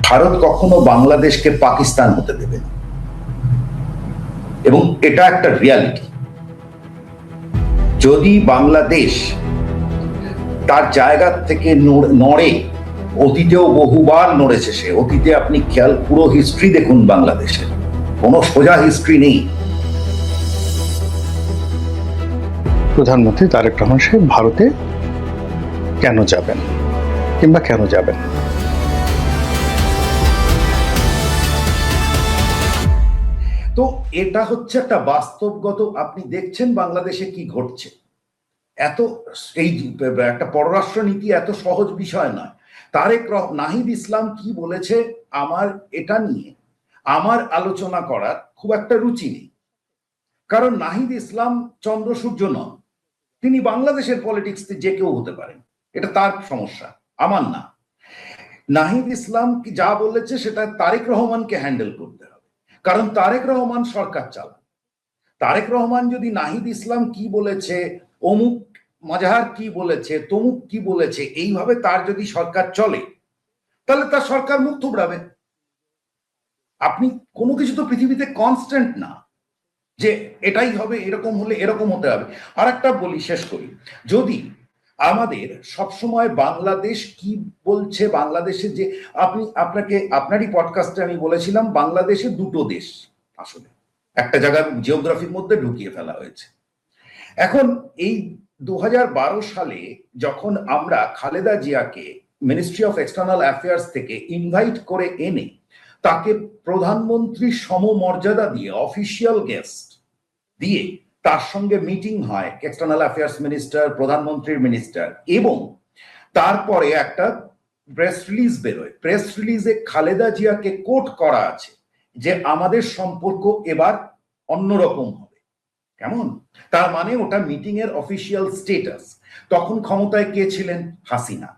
ভারত কখনো বাংলাদেশকে পাকিস্তান হতে দেবে না, এবং এটা একটা রিয়ালিটি। যদি বাংলাদেশ তার জায়গা থেকে নড়ে, অতীতেও বহুবার নড়েছে সে, অতীতে আপনি খেয়াল পুরো হিস্ট্রি দেখুন, বাংলাদেশের কোনো সোজা হিস্ট্রি নেই। প্রধানমন্ত্রী তারেক রহমান সাহেব ভারতে কেন যাবেন কিংবা কেন যাবেন? তো এটা হচ্ছে একটা বাস্তবগত, আপনি দেখছেন বাংলাদেশে কি ঘটছে। এত এই একটা পররাষ্ট্র নীতি এত সহজ বিষয় নয়। নাহিদ ইসলাম কি বলেছে, আমার এটা নিয়ে আমার আলোচনা করার খুব একটা রুচি নেই, কারণ নাহিদ ইসলাম চন্দ্র সূর্য নন। তিনি বাংলাদেশের পলিটিক্স যে কেউ হতে পারেন, এটা তার সমস্যা, আমার না। নাহিদ ইসলাম কি যা বলেছে সেটা তারেক রহমানকে হ্যান্ডেল করতে হবে, কারণ তারেক রহমান সরকার চালান। তারেক রহমান যদি নাহিদ ইসলাম কি বলেছে, অমুক মাজাহার কি বলেছে, তমুক কি বলেছে, এইভাবে তার যদি সরকার চলে, তাহলে তার সরকার মুখ থুবড়াবে। আপনি কোনো কিছু তো পৃথিবীতে কনস্ট্যান্ট না যে এটাই হবে, এরকম হলে এরকম হতে হবে। আর একটা বলি, শেষ করি, যদি আমাদের সবসময় বাংলাদেশ কি বলছে, বাংলাদেশে যে আপনারই পডকাস্টে আমি বলেছিলাম বাংলাদেশে দুটো দেশ আসলে একটা জায়গার জিওগ্রাফির মধ্যে ঢুকিয়ে ফেলা হয়েছে। এখন এই 2012 সালে যখন আমরা খালেদা জিয়াকে মিনিস্ট্রি অফ এক্সটার্নাল অ্যাফেয়ার্স থেকে ইনভাইট করে এনে তাকে প্রধানমন্ত্রীর সমমর্যাদা দিয়ে অফিসিয়াল গেস্ট দিয়ে তার সঙ্গে মিটিং হয়, এক্সটার্নাল অ্যাফেয়ার্স মিনিস্টার, প্রধানমন্ত্রীর মিনিস্টার, এবং তারপরে একটা প্রেস রিলিজ বেরোয়। প্রেস রিলিজে খালেদা জিয়াকে কোট করা আছে যে আমাদের সম্পর্ক এবার অন্যরকম হবে। কেমন? তার মানে ওটা মিটিং এর অফিসিয়াল স্টেটাস। তখন ক্ষমতায় কে ছিলেন? হাসিনা।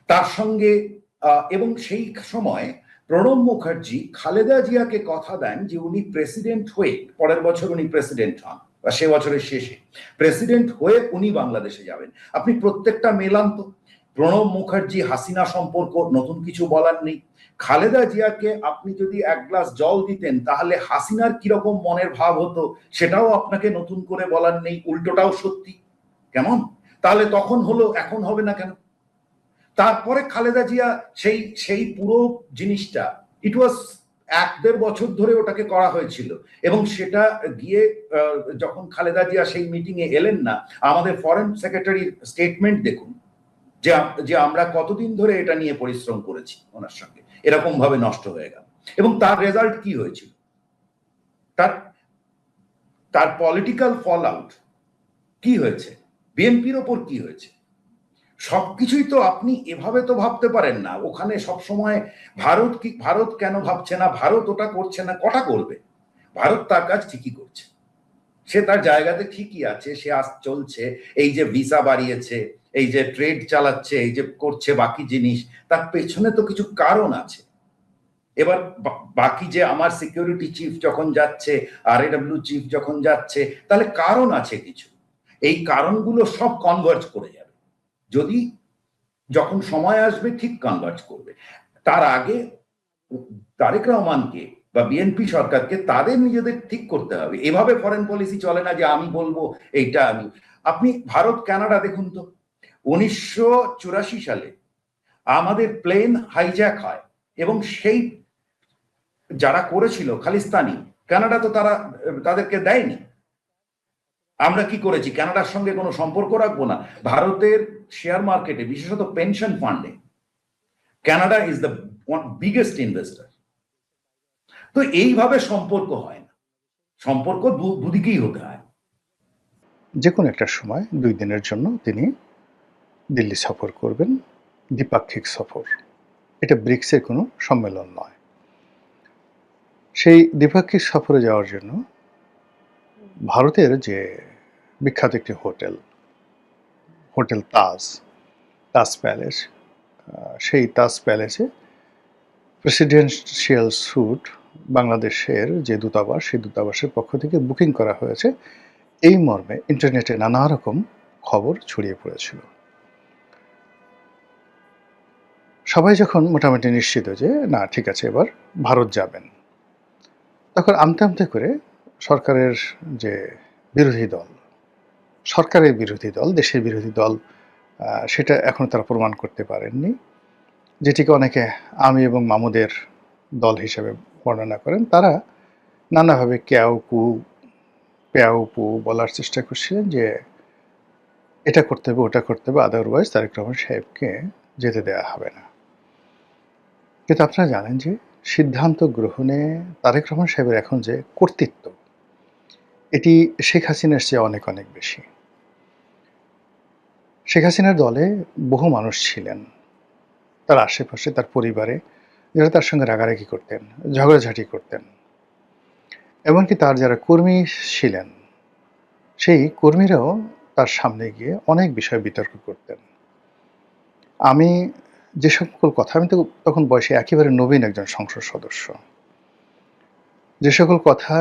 তার সঙ্গে এবং সেই সময় প্রণব মুখার্জি খালেদা জিয়াকে কথা দেন যে উনি প্রেসিডেন্ট হয়ে, পরের বছর উনি প্রেসিডেন্ট হন বা সে বছরের শেষে প্রেসিডেন্ট হয়ে উনি বাংলাদেশে যাবেন। আপনি প্রত্যেকটা মেলান তো। প্রণব মুখার্জি হাসিনা সম্পর্ক নতুন কিছু বলার নেই। খালেদা জিয়াকে আপনি যদি এক গ্লাস জল দিতেন তাহলে হাসিনার কিরকম মনের ভাব হতো সেটাও আপনাকে নতুন করে বলার নেই, উল্টোটাও সত্যি। কেমন? তাহলে তখন হলো, এখন হবে না কেন? তারপরে খালেদা জিয়া সেই সেই পুরো জিনিসটা, ইট ওয়াজ 1-1.5 বছর ধরে ওটাকে করা হয়েছিল, এবং সেটা গিয়ে যখন খালেদা জিয়া সেই মিটিং এ এলেন না, আমাদের ফরেন সেক্রেটারির স্টেটমেন্ট দেখুন যে আমরা কতদিন ধরে এটা নিয়ে পরিশ্রম করেছি, ওনার সঙ্গে এরকম ভাবে নষ্ট হয়ে গেল। এবং তার রেজাল্ট কি হয়েছিল, তার তার পলিটিক্যাল ফল আউট কি হয়েছে, বিএনপির ওপর কি হয়েছে, সবকিছুই তো আপনি এভাবে তো ভাবতে পারেন না। ওখানে সবসময় ভারত কেন ভাবছে না, ভারত ওটা করছে না, কটা করবে? ভারত তার কাজ ঠিকই করছে, সে তার জায়গাতে ঠিকই আছে, সে চলছে। এই যে ভিসা বাড়িয়েছে, এই যে ট্রেড চালাচ্ছে, এই যে করছে বাকি জিনিস, তার পেছনে তো কিছু কারণ আছে। এবার বাকি যে আমার সিকিউরিটি চিফ যখন যাচ্ছে, RAW চিফ যখন যাচ্ছে, তাহলে কারণ আছে কিছু। এই কারণগুলো সব কনভার্জ করে যাবে, যদি যখন সময় আসবে ঠিক কনভার্জ করবে। তার আগে তারেক রহমানকে বা বিএনপি সরকারকে তাদের নিজেদের ঠিক করতে হবে। এভাবে ফরেন পলিসি চলে না যে আমি বলবো এইটা আমি। আপনি ভারত কানাডা দেখুন তো, 1984 সালে আমাদের প্লেন হাইজ্যাক হয়, এবং সেই যারা করেছিল খালিস্তানি, কানাডা তো তাদেরকে দেয়নি। আমরা কি করেছি? কানাডার সঙ্গে কোনো সম্পর্ক রাখবো না। ভারতের শেয়ার মার্কেটে, বিশেষত পেনশন ফান্ডে, Canada is the biggest investor. তো এইভাবে সম্পর্ক হয় না, সম্পর্ক দুদিকেই হতে হয়। যে কোনো একটা সময় 2 দিনের জন্য তিনি দিল্লি সফর করবেন, দ্বিপাক্ষিক সফর। এটা ব্রিক্সের কোনো সম্মেলন নয়। সেই দ্বিপাক্ষিক সফরে যাওয়ার জন্য ভারতের যে বিখ্যাত একটি হোটেল তাজ প্যালেস, সেই তাজ প্যালেসে প্রেসিডেন্সিয়াল স্যুট বাংলাদেশের যে দূতাবাস, সেই দূতাবাসের পক্ষ থেকে বুকিং করা হয়েছে, এই মর্মে ইন্টারনেটে নানা রকম খবর ছড়িয়ে পড়েছিল। সবাই যখন মোটামুটি নিশ্চিত যে না ঠিক আছে এবার ভারত যাবেন, তখন আমতে আমতে করে সরকারের যে বিরোধী দল, সরকারের বিরোধী দল, দেশের বিরোধী দল, সেটা এখনো তারা প্রমাণ করতে পারেননি, যেটিকে অনেকে আমি এবং মামুদের দল হিসেবে বর্ণনা করেন। তারা নানাভাবে ক্যাও কু প্যাও পু বলার চেষ্টা করছিলেন যে এটা করতে হবে, ওটা করতে হবে, আদারওয়াইজ তারেক রহমান সাহেবকে যেতে দেওয়া হবে না। কিন্তু আপনারা জানেন যে সিদ্ধান্ত গ্রহণে তারেক রহমান সাহেবের এখন যে কর্তৃত্ব, এটি শেখ হাসিনার চেয়ে অনেক অনেক বেশি। শেখ হাসিনার দলে বহু মানুষ ছিলেন, তার আশেপাশে, তার পরিবারে, যারা তার সঙ্গে রাগারাগি করতেন, ঝগড়াঝাটি করতেন। এমনকি তার যারা কর্মী ছিলেন, সেই কর্মীরাও তার সামনে গিয়ে অনেক বিষয়ে বিতর্ক করতেন। আমি যে সকল কথা, আমি তো তখন বয়সে একেবারে নবীন একজন সংসদ সদস্য, যে সকল কথা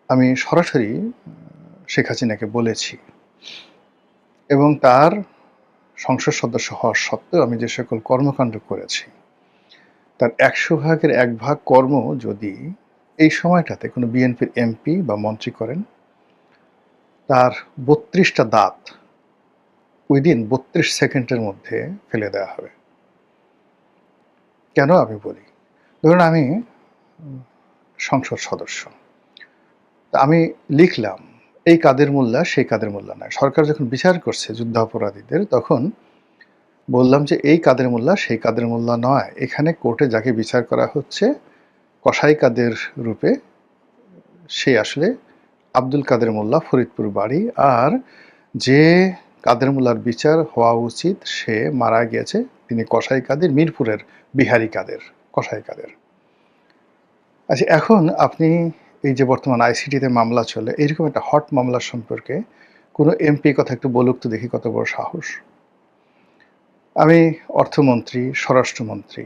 আমি সরাসরি শেখ হাসিনাকে বলেছি এবং তার সংসদ সদস্য হওয়ার সত্ত্বেও আমি যে সকল কর্মকাণ্ড করেছি, তার ১০০ ভাগের ১ ভাগ কর্ম যদি এই সময়টাতে কোনো বিএনপির এমপি বা মন্ত্রী করেন, তার ৩২টা দাঁত উইদিন ৩২ সেকেন্ডের মধ্যে ফেলে দেওয়া হবে। কেন আমি বলি, ধরুন আমি সংসদ সদস্য, আমি লিখলাম এই কাদের মোল্লা সেই কাদের মোল্লা নয়। সরকার যখন বিচার করছে যুদ্ধাপরাধীদের, তখন বললাম যে এই কাদের মোল্লা সেই কাদের মোল্লা নয়, এখানে কোর্টে যাকে বিচার করা হচ্ছে কসাই কাদের রূপে, সে আসলে আব্দুল কাদের মোল্লা, ফরিদপুর বাড়ি, আর যে কাদের মোল্লার বিচার হওয়া উচিত সে মারা গিয়েছে, তিনি কসাই কাদের, মিরপুরের বিহারি কাদের, কসাই কাদের। আচ্ছা, এখন আপনি এই যে বর্তমান আইসিটিতে মামলা চলে, এইরকম একটা হট মামলার সম্পর্কে কোনো এমপি কথা একটু বলুক তো দেখি, কত বড় সাহস। আমি অর্থমন্ত্রী, স্বরাষ্ট্রমন্ত্রী,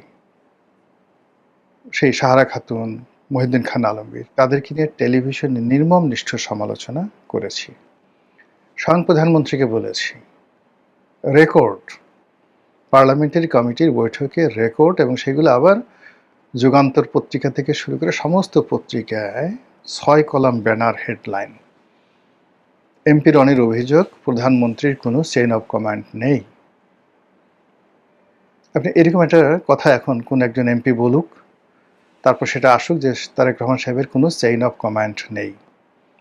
সেই সাহারা খাতুন, মহিউদ্দিন খান আলমগীর, তাদেরকে নিয়ে টেলিভিশনে নির্মম নিষ্ঠুর সমালোচনা করেছি। স্বয়ং প্রধানমন্ত্রীকে বলেছি, রেকর্ড, পার্লামেন্টারি কমিটির বৈঠকে রেকর্ড, এবং সেগুলো আবার যুগান্তর পত্রিকা থেকে শুরু করে সমস্ত পত্রিকায় ৬ কলাম ব্যানার হেডলাইন। এমপি রনির অভিযোগ প্রধানমন্ত্রীর কোনো চেইন অফ কমান্ড নেই। আপনি এরকম একটা কথা এখন কোন একজন এমপি বলুক, তারপর সেটা আসুক যে তারেক রহমান সাহেবের কোনো চেইন অফ কমান্ড নেই,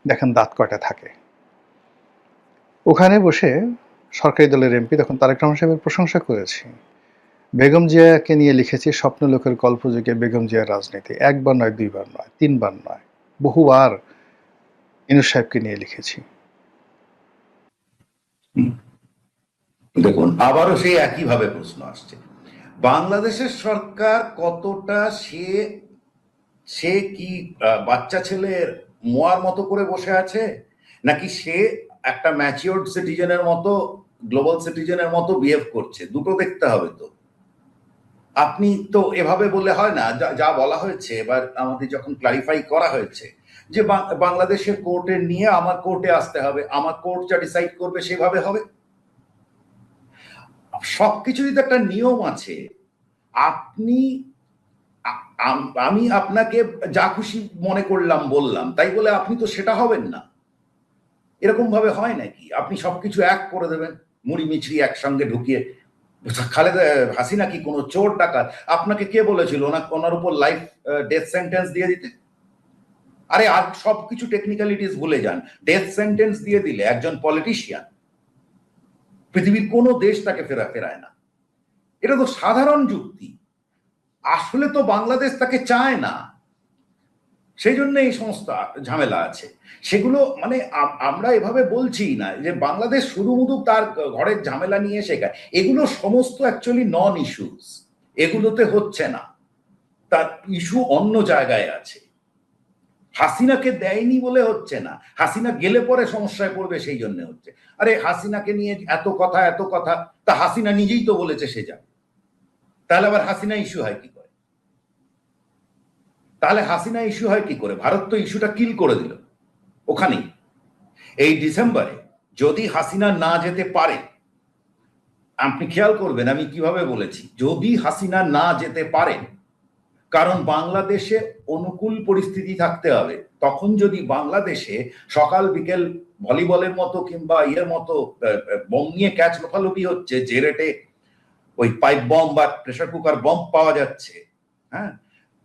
দেখেন দাঁত কয়টা থাকে। ওখানে বসে সরকারি দলের এমপি তখন তারেক রহমান সাহেবের প্রশংসা করেছি, বেগম জিয়াকে নিয়ে লিখেছি স্বপ্নলোকের কল্পযুগে বেগম জিয়ার রাজনীতি, একবার নয়, দুইবার নয়, তিনবার নয়, বহুবার ইনুস সাহেবকে নিয়ে লিখেছি। দেখুন, আবারও সেই একইভাবে প্রশ্ন আসছে, বাংলাদেশের সরকার কতটা সে সে কি বাচ্চা ছেলের মোয়ার মতো করে বসে আছে, নাকি সে একটা ম্যাচিওরড সিটিজেনের মতো, গ্লোবাল সিটিজেনের মতো বিহেভ করছে? দুটো দেখতে হবে তো। আপনি তো এভাবে বললে হয় না। যা বলা হয়েছে এবার আমাদের যখন ক্লারিফাই করা হয়েছে যে বাংলাদেশের কোর্টে নিয়ে আমার কোর্টে আসতে হবে, আমার কোর্ট যা ডিসাইড করবে সেভাবে হবে। সবকিছুরই তো একটা নিয়ম আছে। আপনি আমি আপনাকে যা খুশি মনে করলাম বললাম, তাই বলে আপনি তো সেটা হবেন না। এরকম ভাবে হয় নাকি আপনি সবকিছু এক করে দেবেন, মুড়ি মিছড়ি একসঙ্গে ঢুকিয়ে? খালেদা হাসিনা কি কোনো চোর ডাকাত? আপনাকে কে বলেছিল ওনার উপর লাইফ ডেথ সেন্টেন্স দিয়ে দিতে? আরে আর সবকিছু টেকনিক্যালিটিস ভুলে যান, ডেথ সেন্টেন্স দিয়ে দিলে একজন পলিটিশিয়ান, পৃথিবীর কোনো দেশ তাকে ফেরায় না। এটা তো সাধারণ যুক্তি। আসলে তো বাংলাদেশ তাকে চায় না, সেই জন্য এই সমস্ত ঝামেলা আছে। সেগুলো মানে আমরা এভাবে বলছি না যে বাংলাদেশ শুধুমুধু তার ঘরের ঝামেলা নিয়ে শেখায়, এগুলো সমস্ত অ্যাকচুয়ালি নন ইস্যুস, এগুলোতে হচ্ছে না, তার ইস্যু অন্য জায়গায় আছে। হাসিনাকে দেয়নি বলে হচ্ছে না, হাসিনা গেলে পরে সমস্যায় পড়বে সেই জন্য হচ্ছে। আরে হাসিনাকে নিয়ে এত কথা, তা হাসিনা নিজেই তো বলেছে সে যাবে, তাহলে আবার হাসিনা ইস্যু হয় কি করে? ভারত তো ইস্যুটা কিল করে দিল ওখানেই। এই ডিসেম্বরে যদি হাসিনা না যেতে পারে, আপনি খেয়াল করবেন আমি কিভাবে বলেছি, যদি হাসিনা না যেতে পারেন, কারণ বাংলাদেশে অনুকূল পরিস্থিতি থাকতে হবে, তখন যদি বাংলাদেশে সকাল বিকেল ভলিবলের মতো কিংবা ইয়ের মতো বম নিয়ে ক্যাচ লোফালোফি হচ্ছে, যে রেটে ওই পাইপ বম বা প্রেসার কুকার বম পাওয়া যাচ্ছে, হ্যাঁ,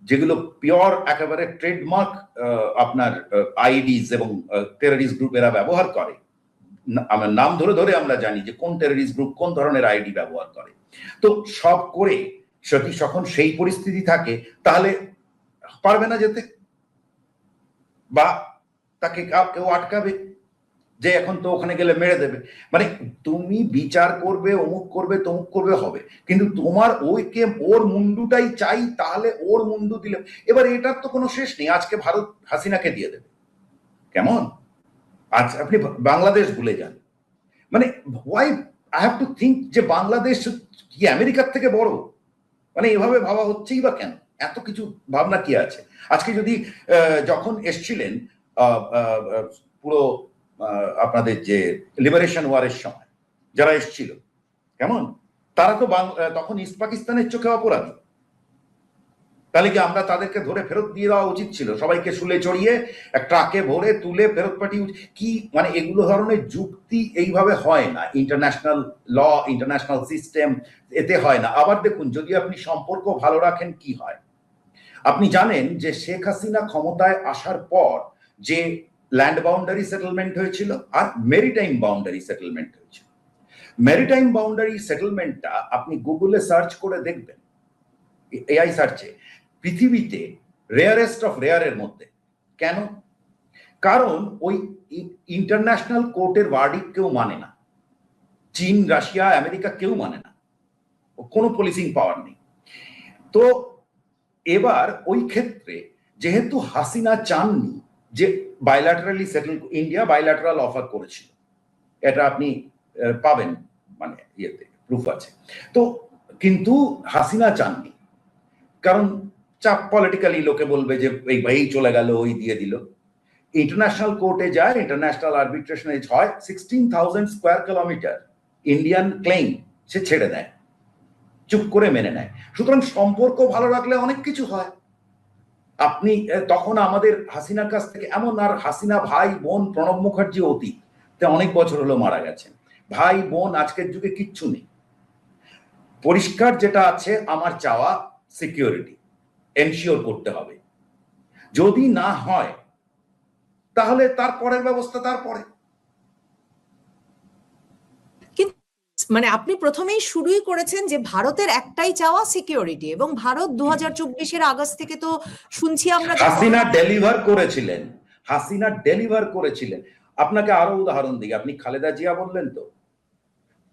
যেগুলো পিওর একেবারে ট্রেডমার্ক আপনার আইডিস এবং টেররিস্ট গ্রুপ এরা ব্যবহার করে, আমার নাম ধরে ধরে আমরা জানি যে কোন টেররিস্ট গ্রুপ কোন ধরনের আইডি ব্যবহার করে, তো সব করে সত্যি যখন সেই পরিস্থিতি থাকে, তাহলে পারবে না যেতে, বা তাকে কেউ আটকাবে যে এখন তো ওখানে গেলে মেরে দেবে। মানে তুমি বিচার করবে, অমুক করবে, তমুক করবে, হবে, কিন্তু তোমার ওইকে ওর মুন্ডুটাই চাই, তাহলে ওর মুন্ডু দিলে এবার এটার তো কোনো শেষ নেই। আজকে ভারত হাসিনাকে দিয়ে দেবে, কেমন? আজ আপনি বাংলাদেশ ভুলে যান, মানে why I have to think যে বাংলাদেশ কি আমেরিকার থেকে বড়? মানে এভাবে ভাবা হচ্ছেই বা কেন? এত কিছু ভাবনা কি আছে? আজকে যদি যখন এসছিলেন পুরো আপনাদের যে লিবারেশন ওয়ারের সময় যারা এসছিল, কেমন, তারা তো তখন ইস্ট পাকিস্তানের চোখে অপরাধী। তাহলে কি আমরা তাদেরকে ধরে ফেরত দিয়ে দেওয়া উচিত ছিল? সবাইকে শুলে চড়িয়ে এক ট্রাকে ভরে তুলে ফেরত পাঠিয়ে কি? মানে এগুলো ধরনের যুক্তি এইভাবে হয় না। ইন্টারন্যাশনাল ল, ইন্টারন্যাশনাল সিস্টেম, এতে হয় না। আবার দেখুন, যদি আপনি সম্পর্ক ভালো রাখেন কি হয়, আপনি জানেন যে শেখ হাসিনা ক্ষমতায় আসার পর যে ল্যান্ড বাউন্ডারি সেটেলমেন্ট হয়েছিল আর মেরিটাইম বাউন্ডারি সেটেলমেন্ট হয়েছিল। মেরিটাইম বাউন্ডারি সেটেলমেন্টটা আপনি গুগলে সার্চ করে দেখবেন, এআই সার্চে, পৃথিবীতে রেয়ারেস্ট অফ রেয়ারের মধ্যে। কেন? কারণ ওই ইন্টারন্যাশনাল কোর্টের ভার্ডিক্ট কেউ মানে না, চীন, রাশিয়া, আমেরিকা কেউ মানে না, কোনো পুলিশিং পাওয়ার নেই। তো এবার ওই ক্ষেত্রে যেহেতু হাসিনা চাননি যে bilaterally settle, India bilateral offer করেছিল, এটা আপনি পাবেন, মানে ইয়েতে প্রুফ আছে। তো কিন্তু হাসিনা চাননি, কারণ চাপ, পলিটিক্যালি লোকে বলবে যে এই চলে গেল, ওই দিয়ে দিল। ইন্টারন্যাশনাল কোর্টে যায়, ইন্টারন্যাশনাল আরবিট্রেশনে হয়, 16,000 স্কোয়ার কিলোমিটার ইন্ডিয়ান ক্লেম সে ছেড়ে দেয়, চুপ করে মেনে নেয়। সুতরাং সম্পর্ক ভালো রাখলে অনেক কিছু হয়। আপনি তখন আমাদের হাসিনার কাছ থেকে এমন, আর হাসিনা ভাই বোন, প্রণব মুখার্জি অতীত, অনেক বছর হলো মারা গেছেন, ভাই বোন আজকের যুগে কিচ্ছু নেই। পরিষ্কার যেটা আছে, আমার চাওয়া সিকিউরিটি এনশিওর করতে হবে। যদি না হয় তাহলে তার পরের ব্যবস্থা তারপরে। মানে আপনি প্রথমেই শুরুই করেছেন যে ভারতের একটাই চাওয়া সিকিউরিটি, এবং ভারত 2024-এর আগস্ট থেকে তো শুনছি আমরা হাসিনা ডেলিভার করেছিলেন, হাসিনা ডেলিভার করেছিলেন। আপনাকে আরো উদাহরণ দিই, আপনি খালেদা জিয়া বললেন তো,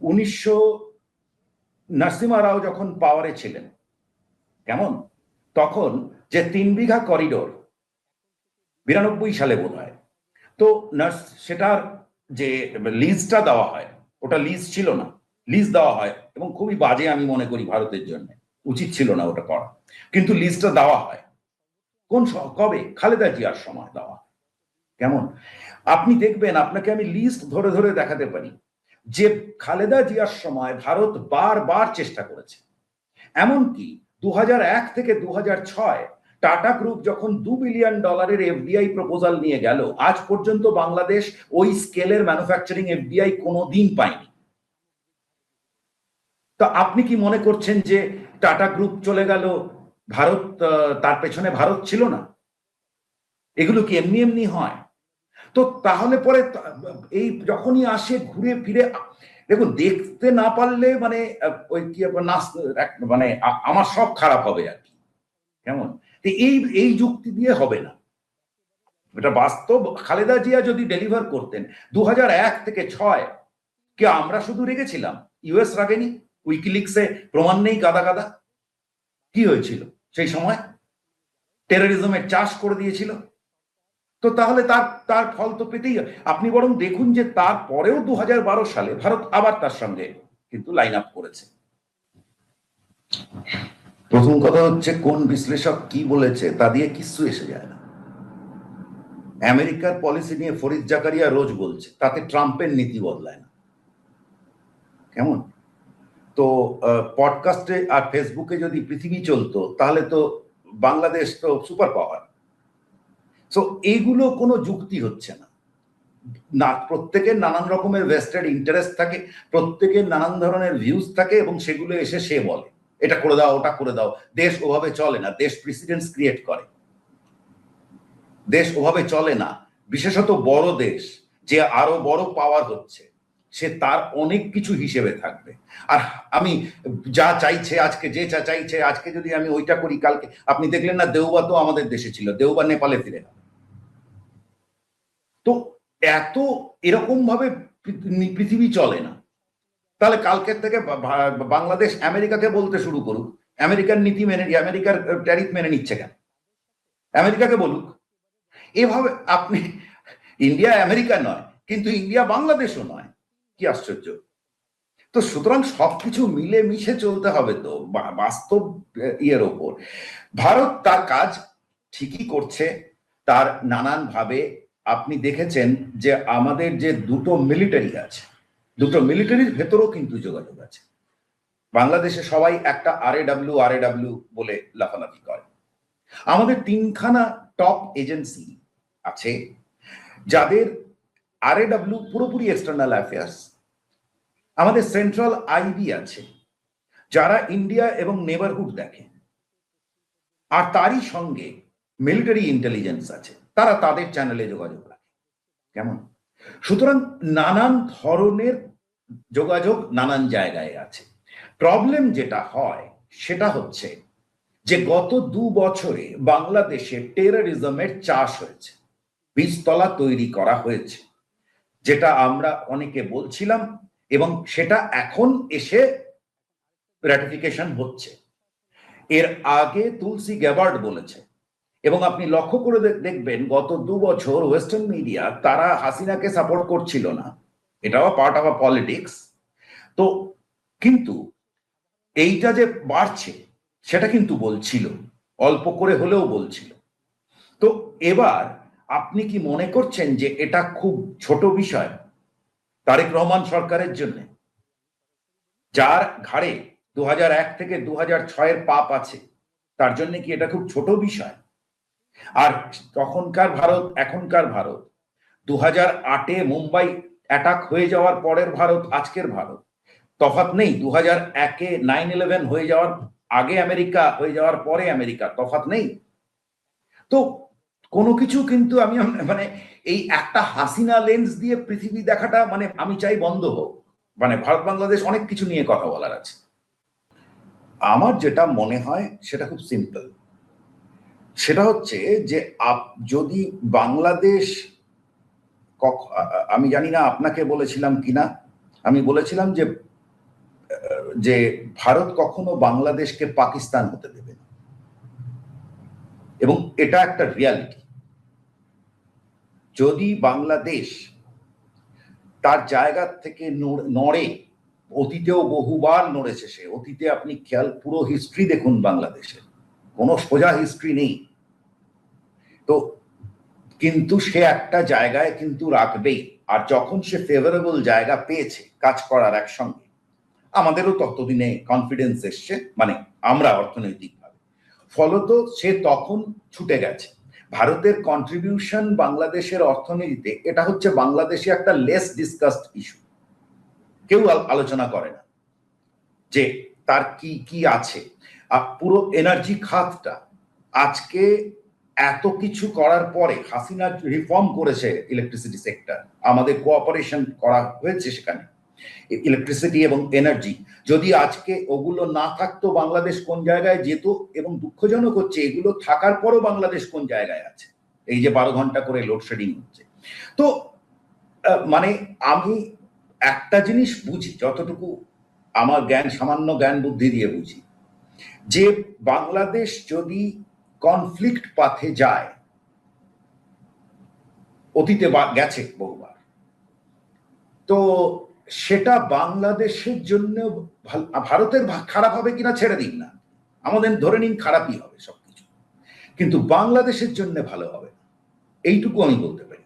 1900 নরসিমা রাও যখন পাওয়ারে ছিলেন, কেমন, তখন যে 3 বিঘা করিডোর 92 সালে বোধ হয়, তো সেটার যে লিজটা দেওয়া হয়, ওটা লিজ ছিল না, লিজ দেওয়া হয়, এবং খুবই বাজে আমি মনে করি, ভারতের জন্য উচিত ছিল না ওটা করা, কিন্তু লিজটা দেওয়া হয়। কোন কবে? খালেদা জিয়ার সময় দেওয়া। কেমন? আপনি দেখবেন, আপনাকে আমি লিস্ট ধরে ধরে দেখাতে পারি যে খালেদা জিয়ার সময় ভারত বারবার চেষ্টা করেছে। এমনকি 2001 থেকে 2006 টাটা গ্রুপ যখন $2 বিলিয়ন এফডিআই প্রপোজাল নিয়ে গেল, আজ পর্যন্ত বাংলাদেশ ওই স্কেলের ম্যানুফ্যাকচারিং এফডিআই কোনোদিন পায়নি। তো আপনি কি মনে করছেন যে টাটা গ্রুপ চলে গেল, ভারত তার পেছনে ভারত ছিল না? এগুলো কি এমনি এমনি হয়? তো তাহলে পরে এই যখনই আসে ঘুরে ফিরে, দেখুন, দেখতে না পারলে মানে ওই কি মানে আমার সব খারাপ হবে আর কি, কেমন? এই এই যুক্তি দিয়ে হবে না, এটা বাস্তব। খালেদা জিয়া যদি ডেলিভার করতেন 2001 থেকে 6, কি আমরা শুধু রেগেছিলাম? ইউএস রাগেনি? উইকিলিক্সে প্রমাণ নেই গাদা গাদা? কি হয়েছিল সেই সময়? টেরোরিজমের চাষ করে দিয়েছিল। তো তাহলে তার তার ফল তো পেতেই। আপনি বরং দেখুন যে তারপরেও 2012 সালে ভারত আবার তার সঙ্গে কিন্তু লাইন আপ করেছে। প্রথম কথা হচ্ছে, কোন বিশ্লেষক কি বলেছে তা দিয়ে কিছু এসে যায় না। আমেরিকার পলিসি নিয়ে ফরিদ জাকারিয়া রোজ বলছে, তাতে ট্রাম্পের নীতি বদলায় না, কেমন? তো পডকাস্টে আর ফেসবুকে যদি পৃথিবী চলতো তাহলে তো বাংলাদেশ তো সুপার পাওয়ার। সো এইগুলো কোনো যুক্তি হচ্ছে না। না, প্রত্যেকের নানান রকমের ভেস্টেড ইন্টারেস্ট থাকে, প্রত্যেকের নানান ধরনের ভিউজ থাকে, এবং সেগুলো এসে সে বলে এটা করে দাও, ওটা করে দাও। দেশ ওভাবে চলে না, দেশ প্রেসিডেন্টস ক্রিয়েট করে, দেশ ওভাবে চলে না। বিশেষত বড় দেশ যে আরো বড় পাওয়ার হচ্ছে, সে তার অনেক কিছু হিসেবে থাকবে। আর আমি যা চাইছে আজকে, যে যা চাইছে আজকে, যদি আমি ওইটা করি কালকে, আপনি দেখলেন না দেউবা তো আমাদের দেশে ছিল, দেউবা নেপালে ফিরে গেল। তো এত এরকম ভাবে পৃথিবী চলে না। তাহলে কালকের থেকে বাংলাদেশ আমেরিকাকে বলতে শুরু করুক, আমেরিকার নীতি মেনে, আমেরিকার ট্যারিফ মেনে নিচ্ছে কেন, আমেরিকাকে বলুক। এভাবে আপনি, ইন্ডিয়া আমেরিকা নয় কিন্তু ইন্ডিয়া বাংলাদেশও নয়, কি আশ্চর্য। তো সুতরাং সবকিছু মিলে মিশে চলতে হবে। তো বাস্তব ইয়ের ওপর ভারত তার কাজ ঠিকই করছে, তার নানান ভাবে। আপনি দেখেছেন যে আমাদের যে দুটো মিলিটারি আছে, দুটো মিলিটারির ভেতরেও কিন্তু যোগাযোগ আছে। বাংলাদেশে সবাই একটা আরএডব্লিউ বলে লাফালাফি করে। আমাদের তিনখানা টপ এজেন্সি আছে যাদের আরএডব্লিউ পুরোপুরি এক্সটার্নাল অ্যাফেয়ার্স। আমাদের সেন্ট্রাল আইবি আছে যারা ইন্ডিয়া এবং নেবারহুড দেখে, আর তারই সঙ্গে মিলিটারি ইন্টেলিজেন্স আছে, তারা তাদের চ্যানেলে যোগাযোগ রাখে। কেমন? সুতরাং নানান ধরনের যোগাযোগ নানান জায়গায় আছে। প্রবলেম যেটা হয় সেটা হচ্ছে যে গত 2 বছরে বাংলাদেশে টেররিজমের চাষ হয়েছে, বীজতলা তৈরি করা হয়েছে, যেটা আমরা অনেকে বলছিলাম, এবং সেটা এখন এসে র্যাটিফিকেশন হচ্ছে। এর আগে তুলসী গ্যাবার্ড বলেছে, এবং আপনি লক্ষ্য করে দেখবেন গত 2 বছর ওয়েস্টার্ন মিডিয়া তারা হাসিনাকে সাপোর্ট করছিল না, এটাও পার্ট অফ পলিটিক্স। তো কিন্তু এইটা যে বাড়ছে সেটা কিন্তু বলছিল, অল্প করে হলেও বলছিল। তো এবার আপনি কি মনে করছেন যে এটা খুব ছোট বিষয় তারেক রহমান সরকারের জন্য, যার ঘাড়ে 2001 থেকে 2006 পাপ আছে, তার জন্য কি এটা খুব ছোট বিষয়? আর তখনকার ভারত এখনকার ভারত, 2008-এ মুম্বাই অ্যাটাক হয়ে যাওয়ার পরের ভারত, আজকের ভারত তফাৎ নেই। 2001-এ 9/11 হয়ে যাওয়ার আগে আমেরিকা, হয়ে যাওয়ার পরে আমেরিকা, তফাৎ নেই। তো কোনো কিছু কিন্তু আমি মানে এই একটা হাসিনা লেন্স দিয়ে পৃথিবী দেখাটা, মানে আমি চাই বন্ধ হোক। মানে ভারত বাংলাদেশ অনেক কিছু নিয়ে কথা বলার আছে। আমার যেটা মনে হয় সেটা খুব সিম্পল, সেটা হচ্ছে যে যদি বাংলাদেশ, আমি জানি না আপনাকে বলেছিলাম কিনা, আমি বলেছিলাম যে যে ভারত কখনো বাংলাদেশকে পাকিস্তান হতে দেবে না, এবং এটা একটা রিয়ালিটি। যদি বাংলাদেশ তার জায়গা থেকে নড়ে, অতীতেও বহুবার নড়েছে সে, অতীতে আপনি খেয়াল পুরো হিস্ট্রি দেখুন, বাংলাদেশের কোনো সোজা হিস্ট্রি নেই। তো কিন্তু সে একটা জায়গায় কিন্তু রাখবেই, আর যখন সে ফেভারেবল জায়গা পেয়েছে কাজ করার একসঙ্গে, আমাদেরও ততদিনে কনফিডেন্স এসছে, মানে আমরা অর্থনৈতিকভাবে, ফলত সে তখন ছুটে গেছে। ভারতের কন্ট্রিবিউশন বাংলাদেশের অর্থনীতিতে, এটা হচ্ছে বাংলাদেশে একটা লেস ডিসকাসড ইস্যু, কেউ আলোচনা করে না যে তার কি কি আছে। পুরো এনার্জি খাতটা আজকে এত কিছু করার পরে, হাসিনা রিফর্ম করেছে ইলেকট্রিসিটি সেক্টর, আমাদের কোঅপারেশন করা হয়েছে সেখানে, ইলেকট্রিসিটি এবং এনার্জি। যদি আজকে ওগুলো না থাকতো বাংলাদেশ কোন জায়গায় যেত, এবং দুঃখজনক হচ্ছে এগুলো থাকার পরও বাংলাদেশ কোন জায়গায় আছে, এই যে 12 ঘন্টা করে লোডশেডিং হচ্ছে। তো মানে আমি একটা জিনিস বুঝি, যতটুকু আমার জ্ঞান, সামান্য জ্ঞান বুদ্ধি দিয়ে বুঝি, যে বাংলাদেশ যদি কনফ্লিক্ট পাথে যায়, অতীতে গেছে বহুবার, তো সেটা বাংলাদেশের জন্য ভারতের খারাপ হবে কিনা ছেড়ে দিন না, আমাদের ধরে নিন খারাপই হবে সবকিছু, কিন্তু বাংলাদেশের জন্য ভালো হবে, এইটুকু আমি বলতে পারি।